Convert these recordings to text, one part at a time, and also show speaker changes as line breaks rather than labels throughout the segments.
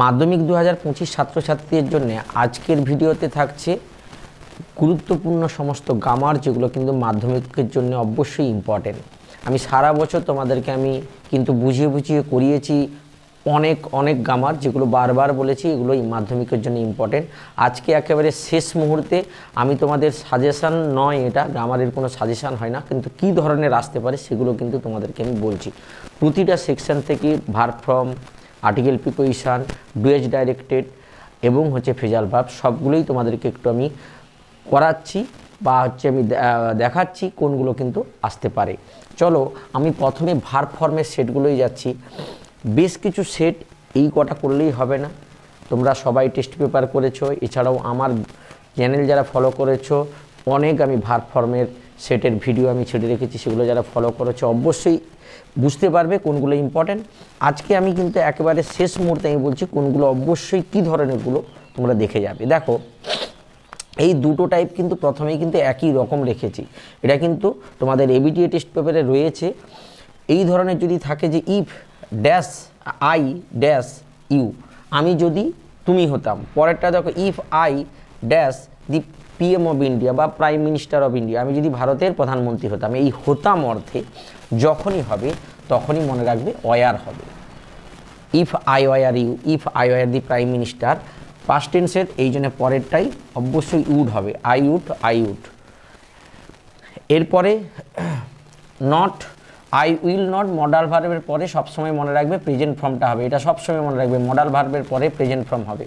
মাধ্যমিক 2025 ছাত্রছাত্রীদের জন্য আজকের ভিডিওতে থাকছে গুরুত্বপূর্ণ সমস্ত গ্রামার, যেগুলো কিন্তু মাধ্যমিকের জন্য অবশ্যই ইম্পর্টেন্ট। আমি সারা বছর তোমাদেরকে কিন্তু বুঝিয়ে বুঝিয়ে করিয়েছি অনেক গ্রামার, যেগুলো বারবার বলেছি এগুলো মাধ্যমিকের জন্য ইম্পর্টেন্ট। আজকে একেবারে শেষ মুহূর্তে আমি তোমাদের সাজেশান নয়, এটা গ্রামারের কোনো সাজেশান হয় না, কিন্তু কী ধরনের আসতে পারে সেগুলো কিন্তু তোমাদেরকে আমি বলছি। প্রতিটা সেকশন থেকে verb form, article preposition, do as directed এবং ফ্রেজাল ভার্ব সবগুলোই তোমাদেরকে একটু আমি করাচ্ছি বা আমি দেখাচ্ছি কোনগুলো কিন্তু আসতে পারে। চলো আমি প্রথমে ভার্ব ফর্মের সেটগুলোই যাচ্ছি। বেশ কিছু সেট, এই কটা করলেই হবে না, তোমরা সবাই টেস্ট পেপার করেছো, এছাড়াও আমার চ্যানেল যারা ফলো করেছো অনেক আমি ভার্ব ফর্মের সেটের ভিডিও আমি ছেড়ে রেখেছি, সেগুলো যারা ফলো করেছো অবশ্যই বুঝতে পারবে কোনগুলো ইম্পর্টেন্ট। আজকে আমি কিন্তু একেবারে শেষ মুহূর্তে আমি বলছি কোনগুলো অবশ্যই কী ধরনেরগুলো তোমরা দেখে যাবে। দেখো এই দুটো টাইপ কিন্তু প্রথমেই কিন্তু একই রকম রেখেছি, এটা কিন্তু তোমাদের এবিটিএ টেস্ট পেপারে রয়েছে। এই ধরনের যদি থাকে যে if dash I dash you, আমি যদি তুমি হতাম, পরেরটা দেখো if I dash the PM of India বা প্রাইম মিনিস্টার অফ ইন্ডিয়া, আমি যদি ভারতের প্রধানমন্ত্রী হতাম। এই হতাম অর্থে যখনই হবে তখনই মনে রাখবে ওয়ার হবে। If I were you, if I were the prime minister, past টেন্সের এই জন্য পরেরটাই অবশ্যই উড হবে, আই উড। এরপরে not, I will not modal ভার্বের পরে সবসময় মনে রাখবে প্রেজেন্ট ফর্মটা হবে, এটা সবসময় মনে রাখবে মডাল ভার্বের পরে প্রেজেন্ট ফর্ম হবে।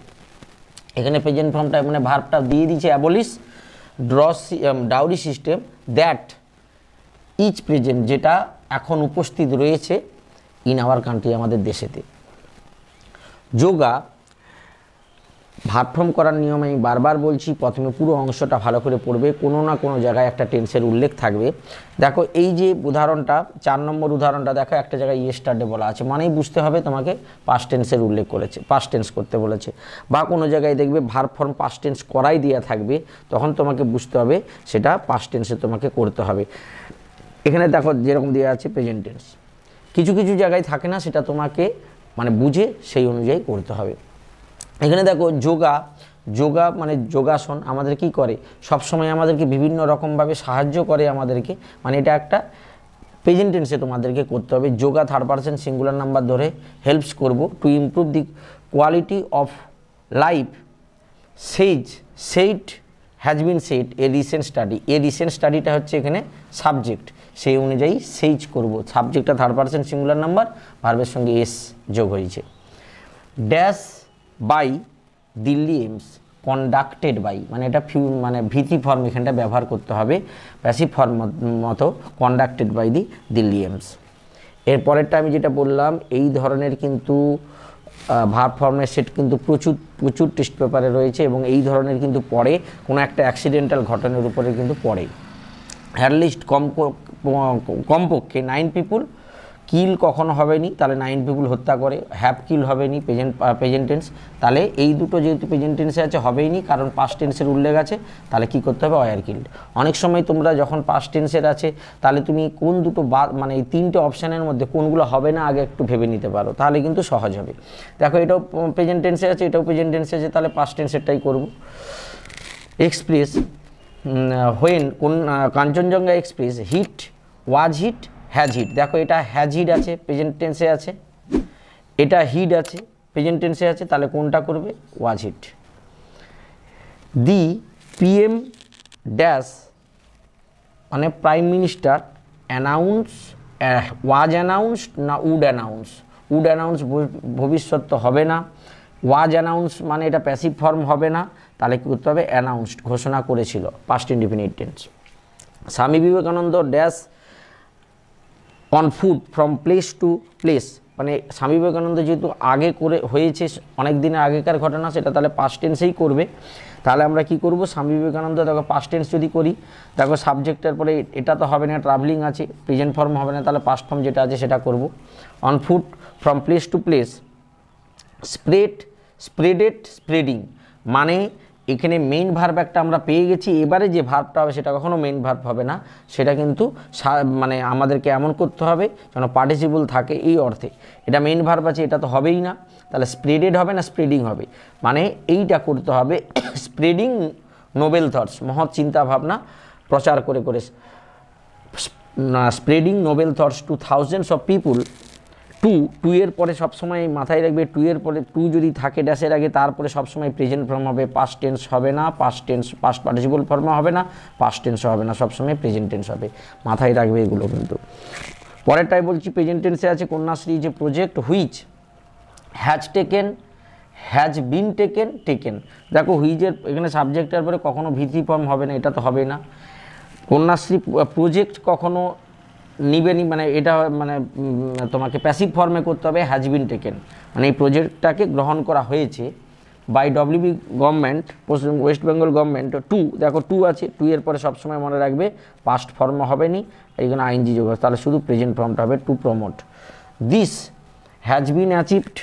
এখানে প্রেজেন্ট ফর্মটা ভার্বটা দিয়ে দিয়েছে abolish dowry system, that is present, যেটা এখন উপস্থিত রয়েছে ইন আওয়ার কান্ট্রি, আমাদের দেশেতে। যোগা ভার্ব ফর্ম করার নিয়ম আমি বারবার বলছি, প্রথমে পুরো অংশটা ভালো করে পড়বে, কোনো না কোনো জায়গায় একটা টেন্সের উল্লেখ থাকবে। দেখো এই যে উদাহরণটা 4 নম্বর উদাহরণটা দেখো, একটা জায়গায় ইয়েস্টারডে বলা আছে, মানেই বুঝতে হবে তোমাকে পাস্ট টেন্সের উল্লেখ করেছে, পাস্ট টেন্স করতে বলেছে। বা কোনো জায়গায় দেখবে ভার্ব ফর্ম পাস্ট টেন্স করাই দেওয়া থাকবে, তখন তোমাকে বুঝতে হবে সেটা পাস্ট টেন্সে তোমাকে করতে হবে। এখানে দেখো যেরকম দেওয়া আছে প্রেজেন্ট টেন্স, কিছু কিছু জায়গায় থাকে না, সেটা তোমাকে বুঝে সেই অনুযায়ী করতে হবে। এখানে দেখো যোগা যোগাসন আমাদের কি করে, সবসময় আমাদেরকে বিভিন্ন রকমভাবে সাহায্য করে আমাদেরকে, এটা একটা প্রেজেন্ট টেন্সে তোমাদেরকে করতে হবে। Yoga third person singular number ধরে হেল্পস করব to improve the quality of life, said has been set a recent study. A recent স্টাডিটা হচ্ছে এখানে সাবজেক্ট, সেই অনুযায়ী সেইজ করব, সাবজেক্টটা থার্ড পারসন সিঙ্গুলার নাম্বার, ভার্বের সঙ্গে এস যোগ হয়েছে। Dash by Delhi AIIMS, conducted by, এটা ভিথি ফর্ম এখানটা ব্যবহার করতে হবে, প্যাসিভ ফর্ম মতো conducted by the Delhi AIIMS. এরপরেরটা আমি যেটা বললাম, এই ধরনের কিন্তু ভার্ব ফর্মের সেট কিন্তু প্রচুর টেস্ট পেপারে রয়েছে, এবং এই ধরনের কিন্তু পড়ে কোনো একটা অ্যাক্সিডেন্টাল ঘটনার উপরে কিন্তু পড়ে। অ্যাটলিস্ট কমপক্ষে 9 পিপুল কিল কখনো হবে নি, তাহলে 9 পিপুল হত্যা করে, হ্যাভ কিল হবে নি প্রেজেন্ট টেন্স, তাহলে এই দুটো যেহেতু প্রেজেন্ট টেন্সে আছে হবেই নি, কারণ পাস্ট টেন্সের উল্লেখ আছে, তাহলে কি করতে হবে ওয়ার কিল্ড। অনেক সময় তোমরা যখন পাস্ট টেন্সের আছে তাহলে তুমি কোন দুটো এই 3টে অপশানের মধ্যে কোনগুলো হবে না আগে একটু ভেবে নিতে পারো, তাহলে কিন্তু সহজ হবে। দেখো এটাও প্রেজেন্ট টেন্সে আছে, এটাও প্রেজেন্ট টেন্সে আছে, তাহলে পাস্ট টেন্সেরটাই করব। এক্সপ্রেস হোয়েন, কোন Kanchenjunga express hit was hit has hit, দেখো এটা হ্যাজ হিট আছে প্রেজেন্ট টেন্সে আছে, এটা হিট আছে প্রেজেন্ট টেন্সে আছে, তাহলে কোনটা করবে was hit. The PM dash prime minister announce, was announced না উড অ্যানাউন্স, উড অ্যানাউন্স ভবিষ্যৎ তো হবে না, ওয়াজ অ্যানাউন্স এটা প্যাসিভ ফর্ম হবে না, তাহলে কী করতে হবে অ্যানাউন্সড, ঘোষণা করেছিল, past indefinite tense. Swami Vivekananda dash on foot from place to place, Swami Vivekananda যেহেতু আগে করে হয়েছে, অনেক দিনের আগেকার ঘটনা, সেটা তাহলে পাস্ট টেন্সেই করবে। তাহলে আমরা কি করব, স্বামী বিবেকানন্দ দেখো পাস্ট টেন্স যদি করি, দেখো সাবজেক্টের পরে এটা তো হবে না, ট্রাভেলিং আছে, প্রেজেন্ট ফর্ম হবে না, তাহলে পাস্ট ফর্ম যেটা আছে সেটা করব। On foot from place to place, spreaded spreading, এখানে মেইন ভার্ব একটা আমরা পেয়ে গেছি, এবারে যে ভার্বটা হবে সেটা কখনো মেইন ভার্ব হবে না, সেটা কিন্তু মানে আমাদেরকে এমন করতে হবে যেন পার্টিসিপল থাকে এই অর্থে। এটা মেইন ভার্ব আছে, এটা তো হবেই না, তাহলে স্প্রেডেড হবে না স্প্রেডিং হবে, মানে এইটা করতে হবে স্প্রেডিং নোবেল থটস, মহৎ চিন্তা ভাবনা প্রচার করে করে, spreading noble thoughts to thousands of people. To এর পরে সবসময় মাথায় রাখবে, টু এর পরে টু যদি থাকে ড্যাশের আগে, তারপরে সবসময় প্রেজেন্ট ফর্ম হবে, পাস্ট টেন্স হবে না, পাস্ট পার্টিসিপল ফর্ম হবে না, পাস্ট টেন্স হবে না, সবসময় প্রেজেন্ট টেন্স হবে, মাথায় রাখবে এগুলো কিন্তু। পরেরটাই বলছি প্রেজেন্ট টেন্সে আছে কন্যাশ্রী যে project which has taken, has been taken, taken. দেখো হুইজের এখানে সাবজেক্টের পরে কখনো ভিত্তি ফর্ম হবে না, এটা তো হবে না। কন্যাশ্রী প্রজেক্ট কখনো নিবেনি, মানে এটা মানে তোমাকে প্যাসিভ ফর্মে করতে হবে, হ্যাজ বিন টেকেন, মানে এই প্রজেক্টটাকে গ্রহণ করা হয়েছে by WB government, West Bengal government. To দেখো টু আছে, টু এর পরে সবসময় মনে রাখবে পাস্ট ফর্ম হবে নি, এইখানে আইএনজি যোগ আছে, তাহলে শুধু প্রেজেন্ট ফর্মটা হবে, to promote. This has been achieved,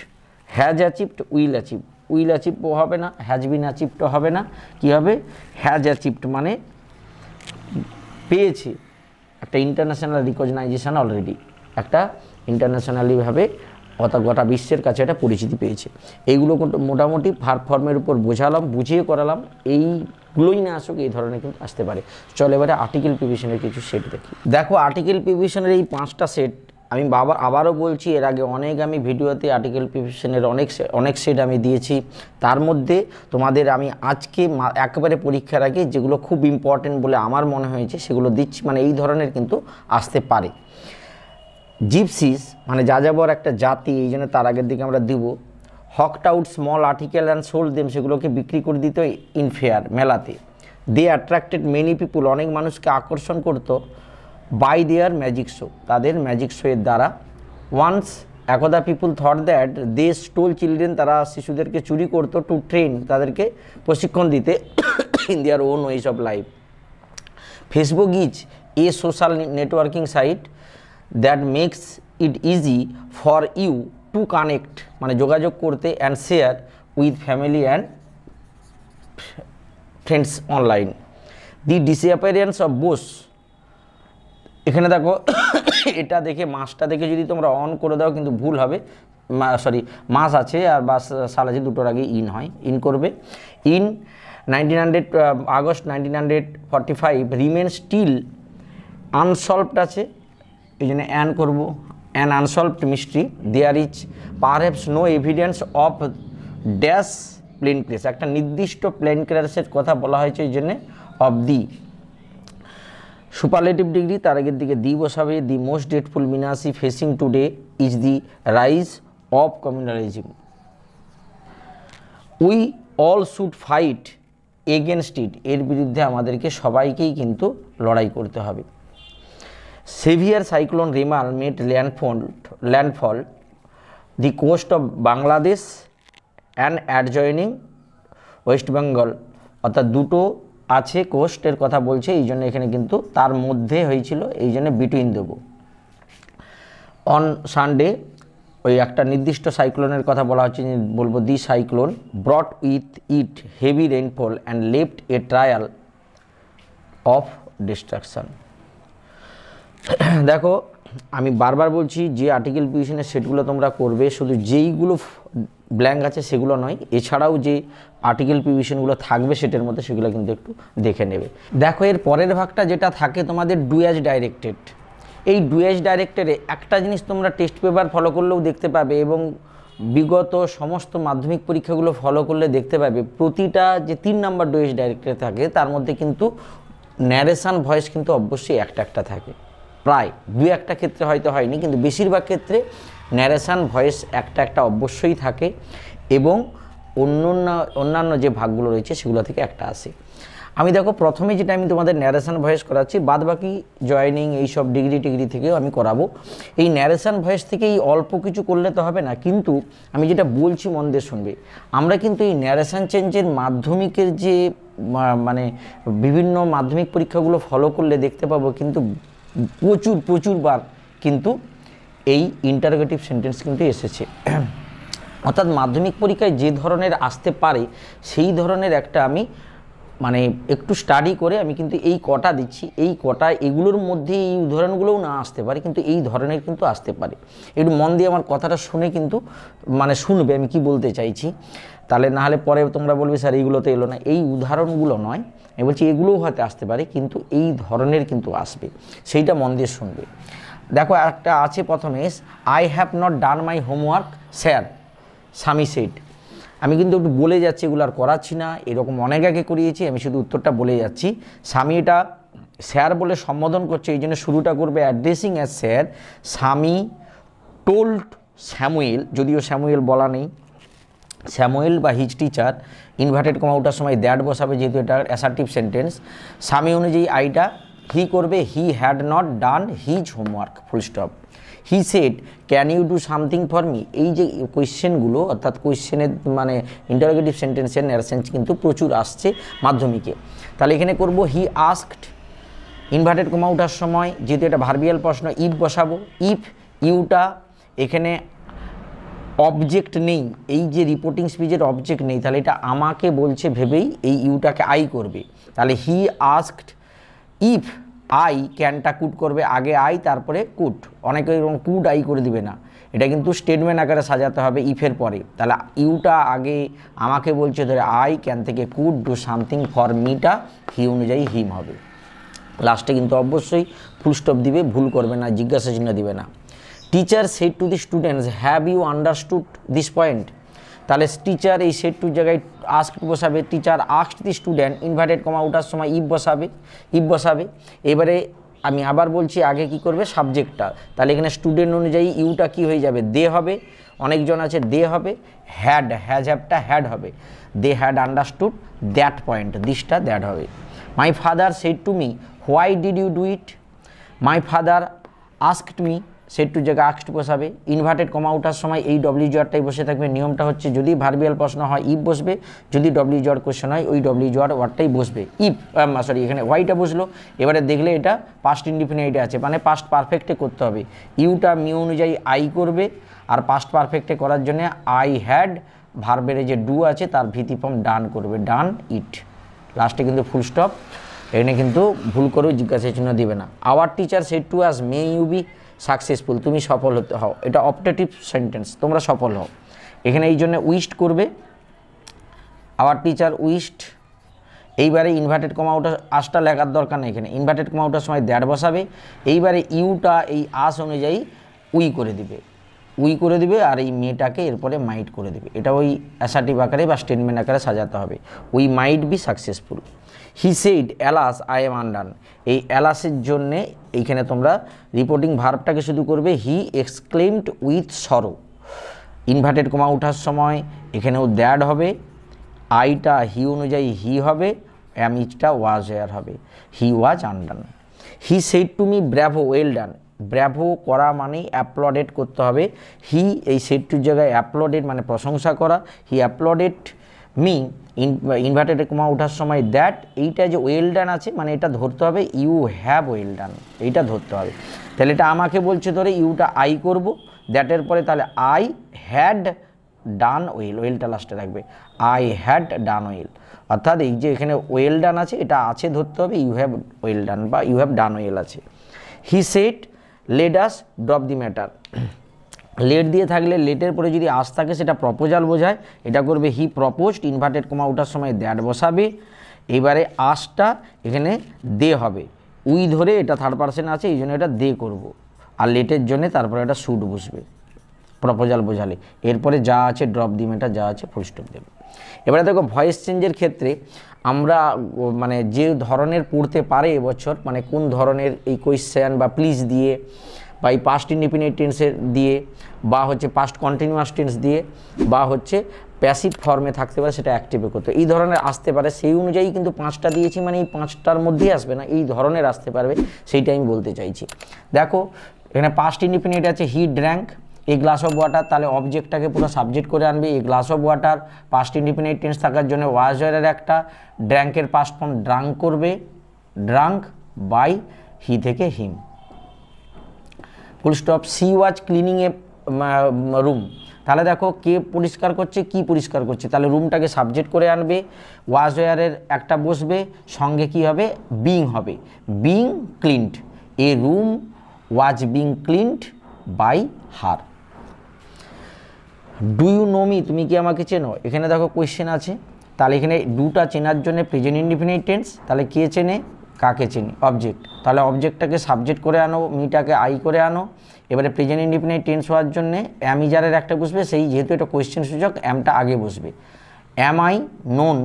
has achieved, will achieve, will অ্যাচিভও হবে না, হ্যাজ বিন অ্যাচিভডও হবে না, কী হবে হ্যাজ অ্যাচিভড, মানে পেয়েছে একটা ইন্টারন্যাশনাল রিকগনাইজেশন, অলরেডি একটা ইন্টারন্যাশনালিভাবে গোটা বিশ্বের কাছে একটা পরিচিতি পেয়েছে। এইগুলো মোটামুটি ভার্ব ফর্মের উপর বোঝালাম, বুঝিয়ে করালাম, এইগুলোই না আসুক এই ধরনের কিন্তু আসতে পারে। চলো এবারে আর্টিকেল প্রিভিশনের কিছু সেট দেখি। দেখো আর্টিকেল প্রিভিশনের এই 5টা সেট আমি আবারও বলছি, এর আগে আমি ভিডিওতে আর্টিকেল প্রিভিশনের অনেক সেট আমি দিয়েছি, তার মধ্যে তোমাদের আমি আজকে একেবারে পরীক্ষার আগে যেগুলো খুব ইম্পর্টেন্ট বলে আমার মনে হয়েছে সেগুলো দিচ্ছি, মানে এই ধরনের কিন্তু আসতে পারে। জিপসিস মানে যাযাবর একটা জাতি, এই জন্য তার আগের দিকে আমরা দিব। Hawked out small article and sold them, সেগুলোকে বিক্রি করে দিত ইন ফেয়ার, মেলাতে। দে অ্যাট্রাক্টেড মেনি পিপুল, অনেক মানুষকে আকর্ষণ করতো বাই দেয়ার ম্যাজিক শো, তাদের ম্যাজিক শোয়ের দ্বারা। ওয়ান্স একদা people thought that they stole children, তারা শিশুদেরকে চুরি করতো, টু ট্রেন, তাদেরকে প্রশিক্ষণ দিতে in their own ways of life. Facebook is a social networking site that makes it easy for you to connect, মানে যোগাযোগ করতে, and share with family and friends online. The disappearance of Bose, এখানে দেখো এটা দেখে মাসটা দেখে যদি তোমরা অন করে দাও কিন্তু ভুল হবে, মাস আছে আর বাস সাল আছে, দুটোর আগে ইন হয়, ইন করবে। In August 1945 remain still unsolved আছে, এই জন্য অ্যান করবো, an unsolved mystery. There is perhaps no evidence of dash plane crash, একটা নির্দিষ্ট প্লেন ক্র্যাশের কথা বলা হয়েছে, এই জন্যে অফ দি। সুপারলেটিভ ডিগ্রি, তার আগের দিকে দি বসাবে। The most dreadful menace facing today is the rise of communalism. We all should fight against it, এর বিরুদ্ধে আমাদেরকে সবাইকেই কিন্তু লড়াই করতে হবে। Severe cyclone Remal made landfall the coast of Bangladesh and adjoining West Bengal, অর্থাৎ দুটো আছে কোস্টের কথা বলছে, এই জন্য এখানে কিন্তু তার মধ্যে হয়েছিল, এই জন্য বিটুইন দেবো। অন সানডে ওই একটা নির্দিষ্ট সাইক্লোনের কথা বলা হচ্ছে, বলবো the cyclone brought with it heavy rainfall and left a trial of destruction. দেখো আমি বারবার বলছি যে আর্টিকেল প্রিভিশনের সেটগুলো তোমরা করবে, শুধু যেইগুলো ব্ল্যাঙ্ক আছে সেগুলো নয়, এছাড়াও যে আর্টিকেল প্রিভিশনগুলো থাকবে সেটার মধ্যে সেগুলো কিন্তু একটু দেখে নেবে। দেখো এর পরের ভাগটা যেটা থাকে তোমাদের ডু অ্যাজ ডাইরেক্টেড, এই ডু অ্যাজ ডাইরেক্টেডে একটা জিনিস তোমরা টেস্ট পেপার ফলো করলেও দেখতে পাবে এবং বিগত সমস্ত মাধ্যমিক পরীক্ষাগুলো ফলো করলে দেখতে পাবে, প্রতিটা যে 3 নম্বর ডু অ্যাজ ডাইরেক্টেড থাকে তার মধ্যে কিন্তু ন্যারেশন ভয়েস কিন্তু অবশ্যই একটা থাকে, প্রায় 2-1টা ক্ষেত্রে হয়তো হয়নি, কিন্তু বেশিরভাগ ক্ষেত্রে ন্যারেশন ভয়েস একটা অবশ্যই থাকে এবং অন্যান্য যে ভাগগুলো রয়েছে সেগুলো থেকে একটা আসে। আমি দেখো প্রথমে যেটা আমি তোমাদের ন্যারেশন ভয়েস করাচ্ছি, বাদ বাকি জয়েনিং এইসব ডিগ্রি থেকেও আমি করাবো। এই ন্যারেশন ভয়েস থেকে এই অল্প কিছু করলে তো হবে না, কিন্তু আমি যেটা বলছি মন দিয়ে শুনবে, আমরা কিন্তু এই ন্যারেশন চেঞ্জের মাধ্যমিকের যে মানে বিভিন্ন মাধ্যমিক পরীক্ষাগুলো ফলো করলে দেখতে পাবো কিন্তু প্রচুর বার কিন্তু এই ইন্টারোগেটিভ সেন্টেন্স কিন্তু এসেছে। অর্থাৎ মাধ্যমিক পরীক্ষায় যে ধরনের আসতে পারে সেই ধরনের একটা আমি মানে একটু স্টাডি করে আমি কিন্তু এই কটা দিচ্ছি, এই কটা এগুলোর মধ্যে এই উদাহরণগুলোও না আসতে পারে, কিন্তু এই ধরনের কিন্তু আসতে পারে। একটু মন দিয়ে আমার কথাটা শুনে কিন্তু মানে শুনবে আমি কি বলতে চাইছি, তাহলে নাহলে পরে তোমরা বলবে স্যার এইগুলো তো এলো না। এই উদাহরণগুলো নয়, আমি বলছি এগুলোও হয়তো আসতে পারে, কিন্তু এই ধরনের কিন্তু আসবে, সেইটা মন দিয়ে শুনবে। দেখো একটা আছে প্রথমে, I have not done my homework sir, স্বামী সেড। আমি কিন্তু একটু বলে যাচ্ছি, এগুলো আর করাচ্ছি না, এরকম অনেক আগে করিয়েছি, আমি শুধু উত্তরটা বলে যাচ্ছি। স্বামী এটা স্যার বলে সম্বোধন করছে, এই জন্য শুরুটা করবে অ্যাড্রেসিং অ্যাজ স্যার। স্বামী টোল্ড স্যামুয়েল, যদিও স্যামুয়েল বলা নেই, স্যামুয়েল বা হিজ টিচার, ইনভার্টেড কমা ওঠার সময় দ্যাট বসাবে, যেহেতু এটা অ্যাসার্টিভ সেন্টেন্স। স্বামী অনুযায়ী আইটা হি করবে, he had not done his homework, full stop. He said can you do something for me. এই যে কোয়েশ্চেনগুলো, অর্থাৎ কোয়েশ্চেনের মানে ইন্টারোগেটিভ সেন্টেন্সের ন্যারেশনস কিন্তু প্রচুর আসছে মাধ্যমিকে। তাহলে এখানে করব হি আস্কড, ইনভার্টেড কমা ওঠার সময় যেহেতু এটা ভার্বিয়াল প্রশ্ন, ইফ বসাবো। ইফ ইউটা এখানে অবজেক্ট নেই, এই যে রিপোর্টিং স্পিচের অবজেক্ট নেই, তাহলে এটা আমাকে বলছে ভেবেই এই ইউটাকে আই করবে। তাহলে হি আস্কড ইফ আই, ক্যানটা কুড করবে আগে আই তারপরে কুড, অনেকে এরকম কুড আই করে দিবে না, এটা কিন্তু স্টেটমেন্ট আকারে সাজাতে হবে ইফের পরে। তাহলে ইউটা আগে আমাকে বলছে ধরে আই, ক্যান থেকে কুড, ডু সামথিং ফর মিটা হি অনুযায়ী হিম হবে। লাস্টে কিন্তু অবশ্যই ফুল স্টপ দিবে, ভুল করবে না, জিজ্ঞাসা চিহ্ন দিবে না। Teacher said to the students have you understood this point. তাহলে টিচার এই সেড টুর জায়গায় আস্কড বসাবে, teacher asked the student, inverted comma ওঠার সময় ইফ বসাবে। এবারে আমি আবার বলছি আগে কি করবে সাবজেক্টটা, তাহলে এখানে স্টুডেন্ট অনুযায়ী ইউটা কি হয়ে যাবে দে হবে, অনেকজন আছে দে হবে, হ্যাড হ্যাভটা হ্যাড হবে, they had understood that point, দিসটা দ্যাট হবে। My father said to me why did you do it. My father asked me, said to জায়গায় আস্কড বসাবে, ইনভার্টেড কমা ওঠার সময় এই ডব্লিউ জোয়ারটাই বসে থাকবে। নিয়মটা হচ্ছে যদি ভার্বিয়াল প্রশ্ন হয় ইফ বসবে, যদি ডব্লিউ জোয়ার কোয়েশ্চেন হয় ওই ডব্লিউ জোয়ার ওয়ার্ডটাই বসবে। ইফ সরি এখানে ওয়াইটা বসলো, এবারে দেখলে এটা পাস্ট ইনডিফিনিটে আছে, মানে পাস্ট পারফেক্টে করতে হবে। ইউটা মিউ অনুযায়ী আই করবে, আর পাস্ট পারফেক্টে করার জন্য আই হ্যাড ভার্বের যে ডু আছে তার ভিত্তি ফর্ম ডান করবে, ডান ইট। লাস্টে কিন্তু ফুল স্টপ, এখানে কিন্তু ভুল করেও জিজ্ঞাসা চিহ্ন দিবে না। Our teacher said to us may you be successful, তুমি সফল হতে হও, এটা অপটেটিভ সেন্টেন্স, তোমরা সফল হও। এখানে এই জন্য উইস্ট করবে, আওয়ার টিচার উইস্ট। এইবারে ইনভার্টেড কমা ওটা আসটা লেখার দরকার নেই, এখানে ইনভার্টেড কমা ওঠার সময় দ্যাট বসাবে। এইবারে ইউটা এই আস অনুযায়ী উই করে দিবে, আর এই মেয়েটাকে এরপরে মাইট করে দেবে। এটা ওই অ্যাসার্টিভ আকারে বা স্টেটমেন্ট আকারে সাজাতে হবে, we might be successful. He said alas I am undone, এই অ্যালাসের জন্যে এইখানে তোমরা রিপোর্টিং ভার্বটাকে শুধু করবে he exclaimed with sorrow. Inverted comma ওঠার সময় এখানেও দ্যাট হবে, আইটা হি অনুযায়ী হি হবে, অ্যামিজটা ওয়াজ এয়ার হবে, he was undone. He said to me bravo well done, bravo করা মানেই অ্যাপ্লডেড করতে হবে। হি এই সেড টুর জায়গায় অ্যাপ্লডেড মানে প্রশংসা করা, হি অ্যাপ্লডেড মি, ইনভার্টেড কমা ওঠার সময় দ্যাট, এইটা যে ওয়েল ডান আছে মানে এটা ধরতে হবে ইউ হ্যাভ ওয়েল ডান, এইটা ধরতে হবে। তাহলে এটা আমাকে বলছে ধরে ইউটা আই করব, দ্যাটের পরে তাহলে আই হ্যাড ডান ওয়েল, ওয়েলটা লাস্টে রাখবে, আই হ্যাড ডান ওয়েল। অর্থাৎ এই যে এখানে ওয়েল ডান আছে এটা আছে ধরতে হবে ইউ হ্যাভ ওয়েল ডান বা ইউ হ্যাভ ডান ওয়েল আছে। He said let us drop the matter, let দিয়ে থাকলে লেটের পরে যদি আস থাকে সেটা প্রপোজাল বোঝায়, এটা করবে হি প্রপোজড, ইনভার্টেড কমা ওঠার সময় দ্যাট বসাবে। এবারে আসটা এখানে দে হবে, উই ধরে এটা থার্ড পারসন আছে এই জন্য এটা দে করব, আর লেটের জন্য তারপরে এটা শুড বসবে প্রপোজাল বোঝালে। এরপরে যা আছে ড্রপ দি ম্যাটার যা আছে ফুল স্টপ দেবে। এবারে দেখো ভয়েস চেঞ্জের ক্ষেত্রে আমরা মানে যে ধরনের পড়তে পারে এবছর, মানে কোন ধরনের এই কোয়েশ্চেন বা প্লিজ দিয়ে বা এই পাস্ট ইনডিফিনিট টেন্সের দিয়ে বা হচ্ছে পাস্ট কন্টিনিউয়াস টেন্স দিয়ে বা হচ্ছে প্যাসিভ ফর্মে থাকতে পারে সেটা অ্যাক্টিভে করতে, এই ধরনের আসতে পারে। সেই অনুযায়ী কিন্তু 5টা দিয়েছি, মানে এই 5টার মধ্যেই আসবে না, এই ধরনের আসতে পারবে, সেইটাই আমি বলতে চাইছি। দেখো এখানে পাস্ট ইনডিফিনিট আছে he drank a glass of water, তাহলে অবজেক্টটাকে পুরো সাবজেক্ট করে আনবে। A glass of water past indefinite tense থাকার জন্য ওয়াজ ওয়ারের একটা, ড্র্যাঙ্কের পাস্ট ফর্ম ড্রাঙ্ক করবে, ড্রাঙ্ক বাই হি থেকে him, full stop. She was cleaning a room, তাহলে দেখো কে পরিষ্কার করছে, কি পরিষ্কার করছে, তাহলে রুমটাকে সাবজেক্ট করে আনবে, ওয়াজ ওয়ারের একটা বসবে, সঙ্গে কি হবে, বিং হবে, being cleaned, a room was being cleaned by her. Do you know me, তুমি কি আমাকে চেনো, এখানে দেখো কোয়েশ্চেন আছে, তাহলে এখানে ডুটা চেনার জন্য প্রেজেন্ট ইনডিফিনিট টেন্স, তাহলে কে চেনে, কাকে চেনে, অবজেক্ট, তাহলে অবজেক্টটাকে সাবজেক্ট করে আনো, মিটাকে আই করে আনো। এবারে প্রেজেন্ট ইনডিফিনিট টেন্স হওয়ার জন্যে অ্যামিজারের একটা বসবে, সেই যেহেতু এটা কোয়েশ্চেন সূচক অ্যামটা আগে বসবে। অ্যাম আই নোন,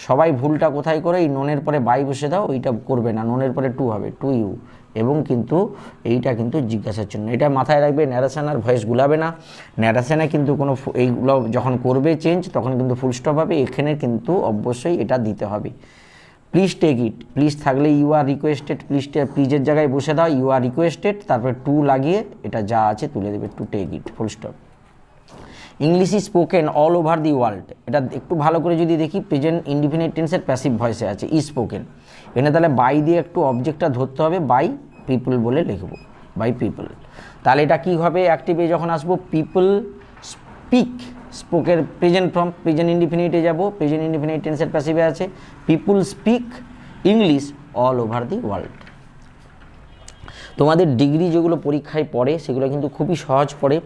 সবাই ভুলটা কোথায় করে, এই নোনের পরে বাই বসে দাও, ওইটা করবে না, নোনের পরে টু হবে, টু ইউ, এবং কিন্তু এইটা কিন্তু জিজ্ঞাসার জন্য, এটা মাথায় রাখবে। ন্যারেশন আর ভয়েস গুলাবে না, ন্যারেশনে কিন্তু কোনো এইগুলো যখন করবে চেঞ্জ তখন কিন্তু ফুল স্টপ হবে, এখানে কিন্তু অবশ্যই এটা দিতে হবে। প্লিজ টেক ইট, প্লিজ থাকলে ইউ আর রিকোয়েস্টেড, প্লিজের জায়গায় বসে দাও ইউ আর রিকোয়েস্টেড, তারপরে টু লাগিয়ে এটা যা আছে তুলে দেবে, to take it, full stop. English is spoken all over the world, এটা একটু ভালো করে যদি দেখি প্রেজেন্ট ইনডিফিনিট টেন্সের প্যাসিভ ভয়েসে আছে ইজ স্পোকেন, এখানে তাহলে বাই দিয়ে একটু অবজেক্টটা ধরতে হবে, বাই পিপল বলে লিখব, বাই পিপল। তাহলে এটা কী হবে, অ্যাক্টিভে যখন আসবো people speak, স্পোকের present form, present ইনডিফিনিটে যাব, প্রেজেন্ট ইনডিফিনিট টেন্সের প্যাসিভে আছে people speak English all over the world. তোমাদের ডিগ্রি যেগুলো পরীক্ষায় পড়ে সেগুলো কিন্তু খুবই সহজ পড়ে,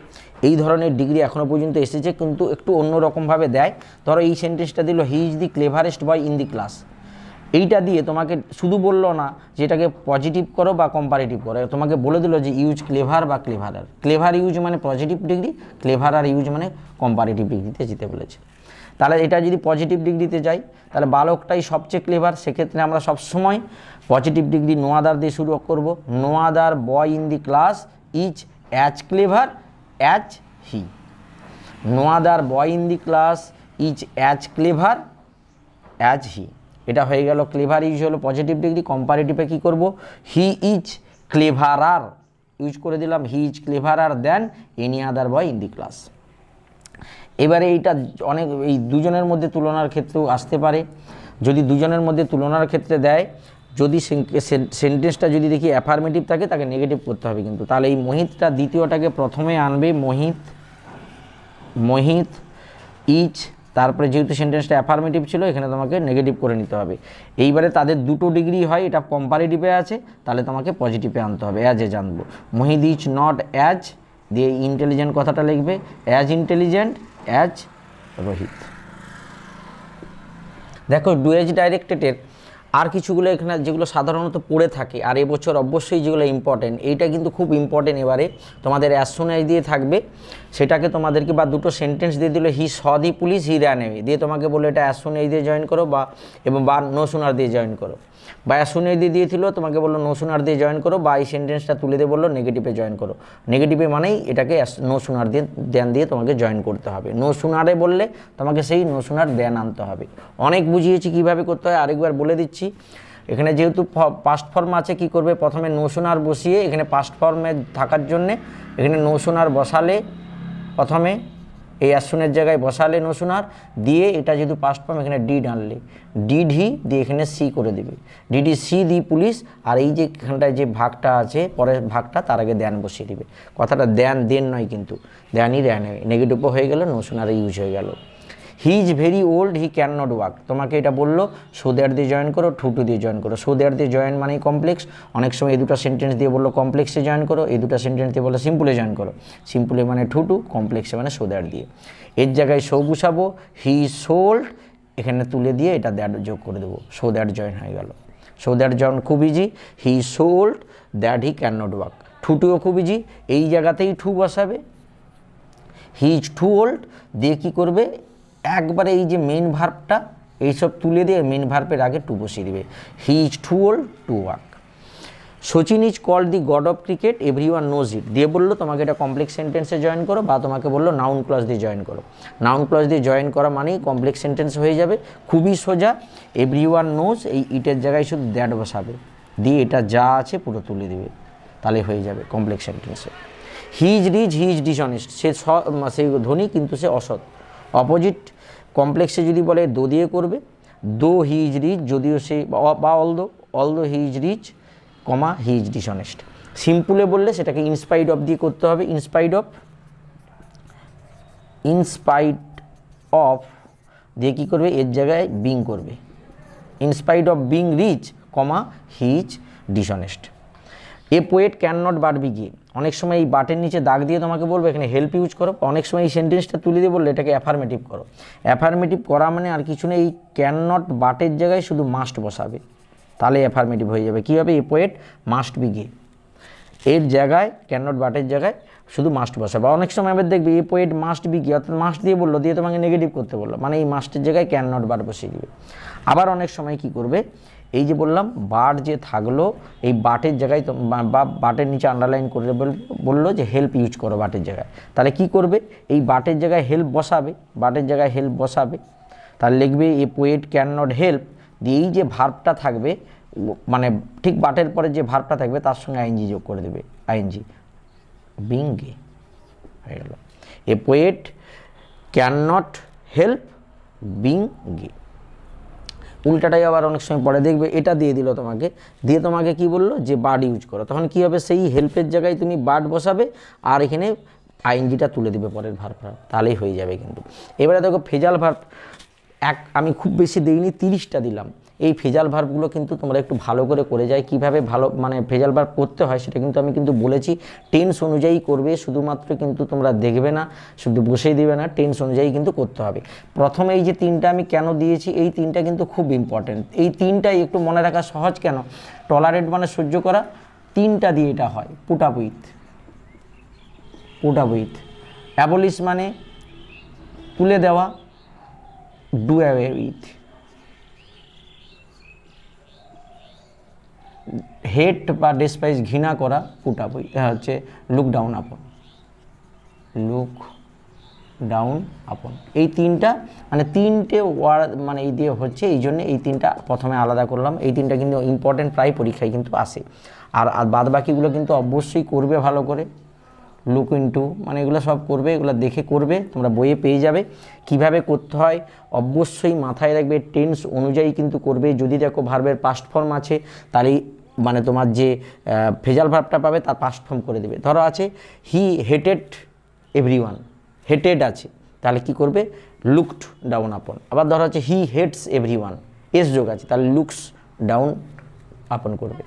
এই ধরনের ডিগ্রি এখনও পর্যন্ত এসেছে, কিন্তু একটু অন্যরকমভাবে দেয়। ধরো এই সেন্টেন্সটা দিল he is the cleverest boy in the class, এইটা দিয়ে তোমাকে শুধু বললো না যে এটাকে পজিটিভ করো বা কম্পারেটিভ করো, তোমাকে বলে দিল যে ইউজ ক্লেভার বা ক্লেভারার, ক্লেভার ইউজ মানে পজিটিভ ডিগ্রি, ক্লেভারার ইউজ মানে কম্পারেটিভ ডিগ্রিতে যেতে বলেছে। তাহলে এটা যদি পজিটিভ ডিগ্রিতে যাই তাহলে বালকটাই সবচেয়ে ক্লেভার, সেক্ষেত্রে আমরা সবসময় পজিটিভ ডিগ্রি নো আদার দিয়ে শুরু করব, no other boy in the class is as clever as he, no other boy in the class is as clever as he, এটা হয়ে গেল ক্লেভার ইউজ হলো পজিটিভ ডিগ্রি। কম্পারেটিভে কী করব, হি ইজ ক্লেভারার ইউজ করে দিলাম, he is cleverer then any other boy in the class. এবারে এইটা অনেক এই দুজনের মধ্যে তুলনার ক্ষেত্রেও আসতে পারে, যদি দুজনের মধ্যে তুলনার ক্ষেত্রে দেয়, যদি সেন্টেন্সটা যদি দেখি অ্যাফার্মেটিভ থাকে তাকে নেগেটিভ করতে হবে কিন্তু, তাহলে এই মোহিতটা দ্বিতীয়টাকে প্রথমে আনবে, মোহিত ইজ, তারপরে যেহেতু সেন্টেন্সটা অ্যাফার্মেটিভ ছিল এখানে তোমাকে নেগেটিভ করে নিতে হবে। এইবারে তাদের দুটো ডিগ্রি হয়, এটা কম্পারেটিভে আছে, তাহলে তোমাকে পজিটিভে আনতে হবে, অ্যাজে জানবো, মোহিত ইজ নট অ্যাজ দিয়ে ইন্টেলিজেন্ট কথাটা লিখবে, অ্যাজ ইন্টেলিজেন্ট অ্যাজ রোহিত। দেখো ডুয়েজ ডাইরেক্টেডের আর কিছুগুলো এখানে যেগুলো সাধারণত পড়ে থাকে আর এবছর অবশ্যই যেগুলো ইম্পর্টেন্ট, এইটা কিন্তু খুব ইম্পর্টেন্ট, এবারে তোমাদের অ্যাজ সুন অ্যাজ দিয়ে থাকবে, সেটাকে তোমাদেরকে বা দুটো সেন্টেন্স দিয়ে দিল, he saw the police he ran away দিয়ে তোমাকে বলে এটা অ্যাজ সুন অ্যাজ দিয়ে জয়েন করো, বা এবং বা নো সুনার দিয়ে জয়েন করো, বা অ্যাজ সুন অ্যাজ দিয়ে দিয়েছিল তোমাকে বললো নো সুনার দিয়ে জয়েন করো, বা এই সেন্টেন্সটা তুলে দিয়ে বললো নেগেটিভে জয়েন করো, নেগেটিভে মানেই এটাকে নো সুনার দিয়ে দেন দিয়ে তোমাকে জয়েন করতে হবে, নো সুনারে বললে তোমাকে সেই নো সুনার দেন আনতে হবে। অনেক বুঝিয়েছি কীভাবে করতে হয়, আরেকবার বলে দিচ্ছি। এখানে যেহেতু পাস্ট ফর্ম আছে, কি করবে, প্রথমে নো সুনার বসিয়ে এখানে পাস্ট ফর্মে থাকার জন্যে এখানে নো সুনার বসালে, প্রথমে এই অ্যাসুনের জায়গায় বসালে নো সুনার দিয়ে, এটা যেহেতু পাস্ট ফর্ম এখানে ডিড আনলে, ডিড হি দিয়ে এখানে সি করে দেবে, ডিডি সি দি পুলিশ, আর এই যে এখানটায় যে ভাগটা আছে পরের ভাগটা তার আগে দেন বসিয়ে দিবে, কথাটা দেন নয় কিন্তু, দেনই দেন নেগেটিভও হয়ে গেল, নো সুনারে ইউজ হয়ে গেল। He is very old he can not walk, তোমাকে এটা বললো সো দ্যাট দিয়ে জয়েন করো, টু দিয়ে জয়েন করো, সো দ্যাট দিয়ে জয়েন মানেই কমপ্লেক্স, অনেক সময় এই দুটো সেন্টেন্স দিয়ে বললো কমপ্লেক্সে জয়েন করো, এই দুটো সেন্টেন্স দিয়ে বললো সিম্পলে জয়েন করো, সিম্পলে মানে টু, কমপ্লেক্সে মানে সো দ্যাট দিয়ে, এর জায়গায় সো বসাবো, হি সোল্ড এখানে তুলে দিয়ে এটা দ্যাট যোগ করে দেবো, সো দ্যাট জয়েন হয়ে গেল, সো দ্যাট জয়েন খুব easy, he sold that he can not walk, too খুব ইজি, এই জায়গাতেই টু বসাবে, হি ইজ টু ওল্ড দিয়ে কী করবে, একবারে এই যে মেন ভার্বটা এইসব তুলে দিয়ে মেন ভার্বের আগে টু বসিয়ে দিবে, he is too old to walk. Sachin is called the God of cricket everyone knows it দিয়ে বললো তোমাকে এটা কমপ্লেক্স সেন্টেন্সে জয়েন করো, বা তোমাকে বললো নাউন ক্লজ দিয়ে জয়েন করো, নাউন ক্লজ দিয়ে জয়েন করা মানেই কমপ্লেক্স সেন্টেন্স হয়ে যাবে, খুবই সোজা। এভরিওয়ান নোজ এই ইটের জায়গায় শুধু দ্যাট বসাবে দিয়ে এটা যা আছে পুরো তুলে দিবে, তাহলে হয়ে যাবে কমপ্লেক্স সেন্টেন্সে। He is rich he is dishonest, সে ধনী কিন্তু সে অসৎ, অপোজিট কমপ্লেক্সে যদি বলে দো দিয়ে করবে, দো হি ইজ রিচ যদিও সে, বা although he is rich comma he is dishonest. সিম্পলে বললে সেটাকে ইনস্পাইড অফ দিয়ে করতে হবে, ইনস্পাইড অফ ইনস্পাইট অফ দিয়ে কী করবে, এর জায়গায় বিং করবে, in spite of being rich comma he is dishonest. A poet can not but be gay, অনেক সময় এই বাটের নিচে দাগ দিয়ে তোমাকে বলবো এখানে হেল্প ইউজ করো, অনেক সময় এই সেন্টেন্সটা তুলে দিয়ে বললে এটাকে অ্যাফার্মেটিভ করো। অ্যাফার্মেটিভ করা মানে আর কিছু নেই, এই ক্যান নট বাটের জায়গায় শুধু মাস্ট বসাবে, তাহলে অ্যাফার্মেটিভ হয়ে যাবে। কী হবে, এ পোয়েট মাস্ট বি গে, এর জায়গায় ক্যান নট বাটের জায়গায় শুধু মাস্ট বসাবে। অনেক সময় আবার দেখবে এ পোয়েট মাস্ট বি গে, অর্থাৎ মাস্ট দিয়ে বললো, দিয়ে তোমাকে নেগেটিভ করতে বললো, মানে এই মাস্টের জায়গায় ক্যান নট বাট বসিয়ে দিবে। আবার অনেক সময় কি করবে, এই যে বললাম বাট যে থাকলো এই বাটের জায়গায় বা বাটের নিচে আন্ডারলাইন করে বললো যে হেল্প ইউজ করো বাটের জায়গায়, তাহলে কি করবে, এই বাটের জায়গায় হেল্প বসাবে, বাটের জায়গায় হেল্প বসাবে, তাহলে লিখবে এ পোয়েট ক্যান নট হেল্প, দিয়ে এই যে ভার্বটা থাকবে মানে ঠিক বাটের পরে যে ভার্বটা থাকবে তার সঙ্গে আইএনজি যোগ করে দেবে, আইএনজি বিং গে হয়ে গেল। A poet can not help being gay. উল্টাটাই আবার অনেক সময় পরে দেখবে এটা দিয়ে দিল তোমাকে, দিয়ে তোমাকে কি বললো যে বার্ড ইউজ করো, তখন কি হবে, সেই হেল্পের জায়গায় তুমি বার্ড বসাবে আর এখানে আইএনজিটা তুলে দিবে পরের ভার্ব, তাহলেই হয়ে যাবে কিন্তু। এবারে দেখো ফেজাল ভার্ব আমি খুব বেশি দিইনি, 30টা দিলাম। এই ফেজাল ভার্বগুলো কিন্তু তোমরা একটু ভালো করে যায়, কিভাবে ভালো মানে ফেজাল ভার্ব করতে হয় সেটা কিন্তু আমি কিন্তু বলেছি। টেন্স অনুযায়ী করবে, শুধুমাত্র কিন্তু তোমরা দেখবে না, শুধু বসেই দিবে না, টেন্স অনুযায়ী কিন্তু করতে হবে। প্রথমে এই যে 3টা আমি কেন দিয়েছি, এই 3টা কিন্তু খুব ইম্পর্টেন্ট। এই 3টাই একটু মনে রাখা সহজ। কেন, টলারেট মানে সহ্য করা, 3টা দিয়ে এটা হয়। পুট আপ উইথ, অ্যাবলিশ মানে তুলে দেওয়া, ডু অ্যাওয়ে উইথ, হেট বা ডেসপাইজ ঘৃণা করা, পুট আপ উইথ হচ্ছে লুক ডাউন আপন। এই 3টা মানে 3টে ওয়ার্ড মানে এই দিয়ে হচ্ছে, এই জন্য এই 3টা প্রথমে আলাদা করলাম। এই 3টা কিন্তু ইম্পর্টেন্ট, প্রায় পরীক্ষায় কিন্তু আসে। আর বাদ বাকিগুলো কিন্তু অবশ্যই করবে ভালো করে। লুক ইনটু মানে এগুলো সব করবে, এগুলো দেখে করবে, তোমরা বইয়ে পেয়ে যাবে কিভাবে করতে হয়। অবশ্যই মাথায় রাখবে টেন্স অনুযায়ী কিন্তু করবে। যদি দেখো ভার্বের পাস্ট ফর্ম আছে তাহলে মানে তোমার যে ফেজাল ভার্বটা পাবে তার পাস্ট ফর্ম করে দেবে। ধরো আছে হি হেটেড এভরিওয়ান, হেটেড আছে, তাহলে কি করবে, লুকড ডাউন আপন। আবার ধরো আছে হি হেটস এভরিওয়ান, এস যোগ আছে, তাহলে লুকস ডাউন আপন করবে।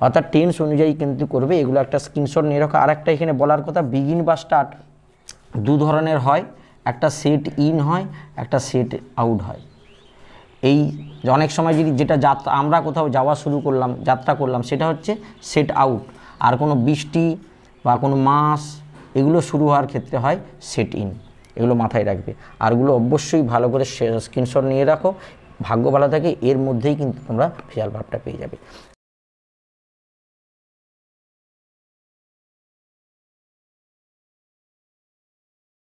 অর্থাৎ টেন্স অনুযায়ী কিন্তু করবে। এগুলো একটা স্ক্রিনশট নিয়ে রাখো। আর একটা এখানে বলার কথা, বিগিন বা স্টার্ট 2 ধরনের হয়, একটা সেট ইন হয়, একটা সেট আউট হয়। এই অনেক সময় যদি যেটা আমরা কোথাও যাত্রা করলাম সেটা হচ্ছে সেট আউট, আর কোনো বৃষ্টি বা কোনো মাস এগুলো শুরু হওয়ার ক্ষেত্রে হয় সেট ইন। এগুলো মাথায় রাখবে। আরগুলো অবশ্যই ভালো করে স্ক্রিনশট নিয়ে রাখো। ভাগ্য ভালো থাকে, এর মধ্যেই কিন্তু তোমরা ফেজাল ভার্বটা পেয়ে যাবে।